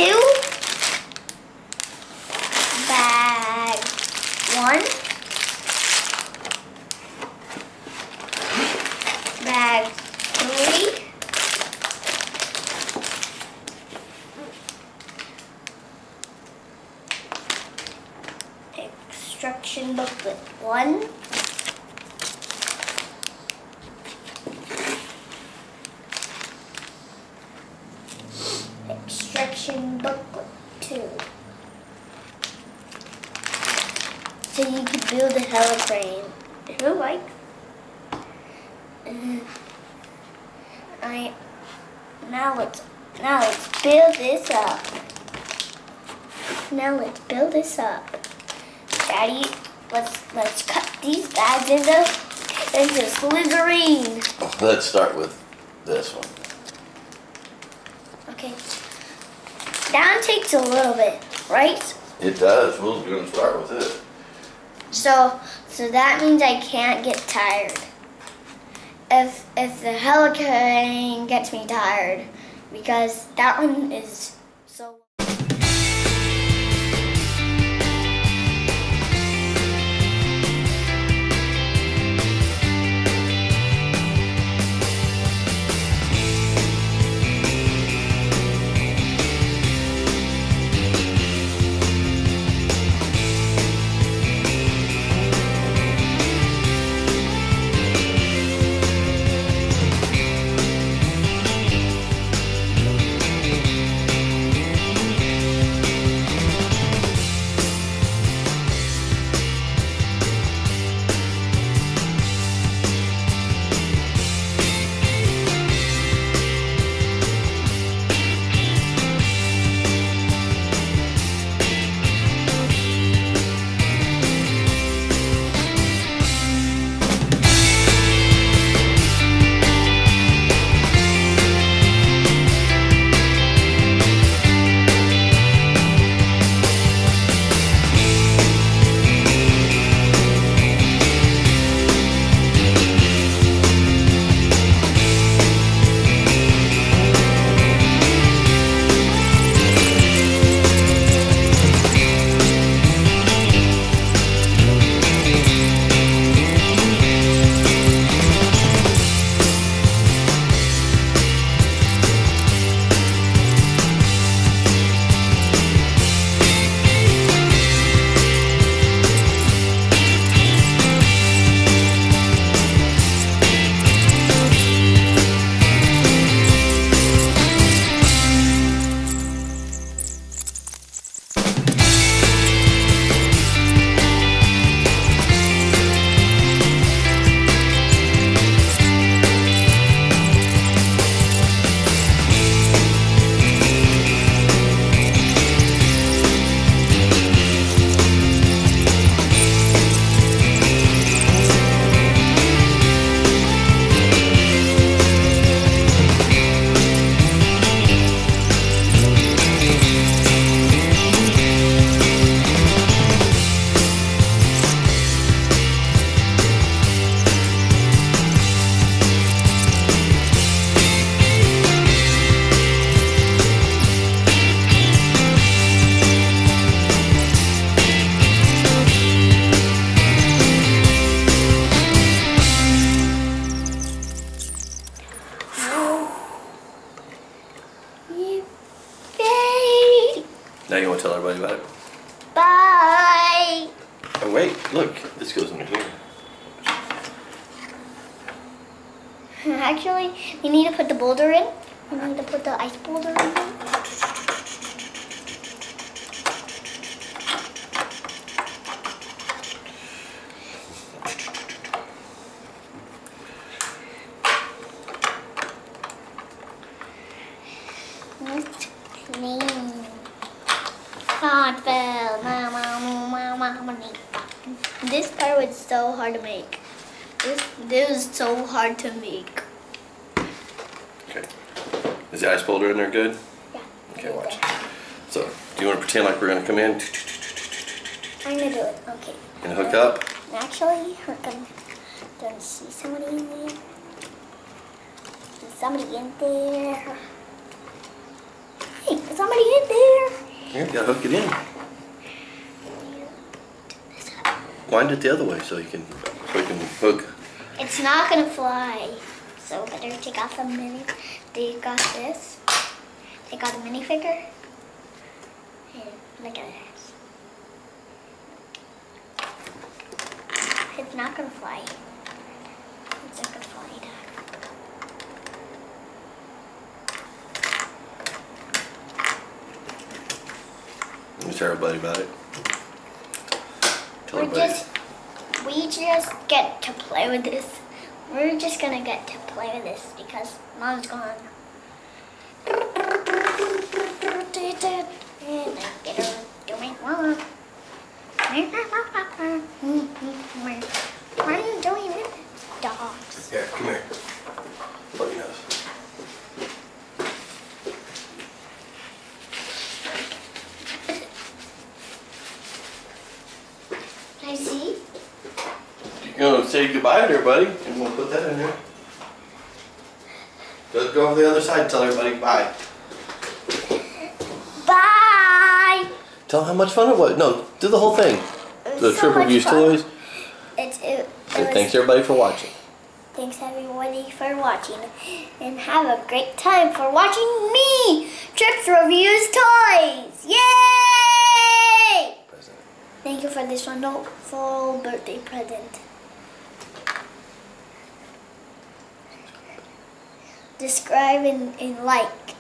2, bag 1, bag 3, instruction booklet 1, instruction booklet 2. So you can build a heliplane. If you like. Now let's build this up. Now let's build this up. Daddy, let's cut these bags into slizzerine. Let's start with this one. Okay. That takes a little bit, right? It does. We're going to start with it. So that means I can't get tired. If the heliplane gets me tired, because that one is so. Now you want to tell everybody about it? Bye! Oh wait, look, this goes in here. Actually, we need to put the boulder in. We need to put the ice boulder in. Let's clean. Oh, it fell. This part was so hard to make. This was so hard to make. Okay. Is the ice boulder in there good? Yeah. Okay, watch. So, do you want to pretend like we're going to come in? I'm going to do it. Okay. And hook up? Actually, we're going to see somebody in there. There's somebody in there. Hey, there's somebody in there. Here, you gotta hook it in. Wind it the other way so you can hook. It's not gonna fly. So better take off the mini. They got this. They got a minifigure. Here, look at this. It's not gonna fly. It's not gonna fly, Dad. Tell everybody about it. Tell everybody. We just get to play with this. We're just gonna get to play with this because Mom's gone. And I get her doing wrong. What are you doing with it? Dogs. Here, come here. Blow your nose. Can I see? You're gonna say goodbye to everybody, and we'll put that in there. Just go over the other side and tell everybody bye. Bye! Tell them how much fun it was. No, do the whole thing. The So Trip much Reviews fun. Toys. It So was, thanks everybody for watching. Thanks everybody for watching. And have a great time for watching me! Trips Reviews Toys! Yay! Present. Thank you for this wonderful birthday present. Subscribe and like.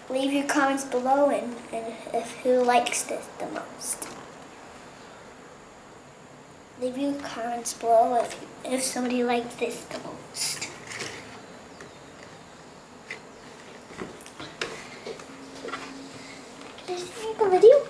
Leave your comments below and if who likes this the most. Leave your comments below if somebody likes this the most. Can I see the video?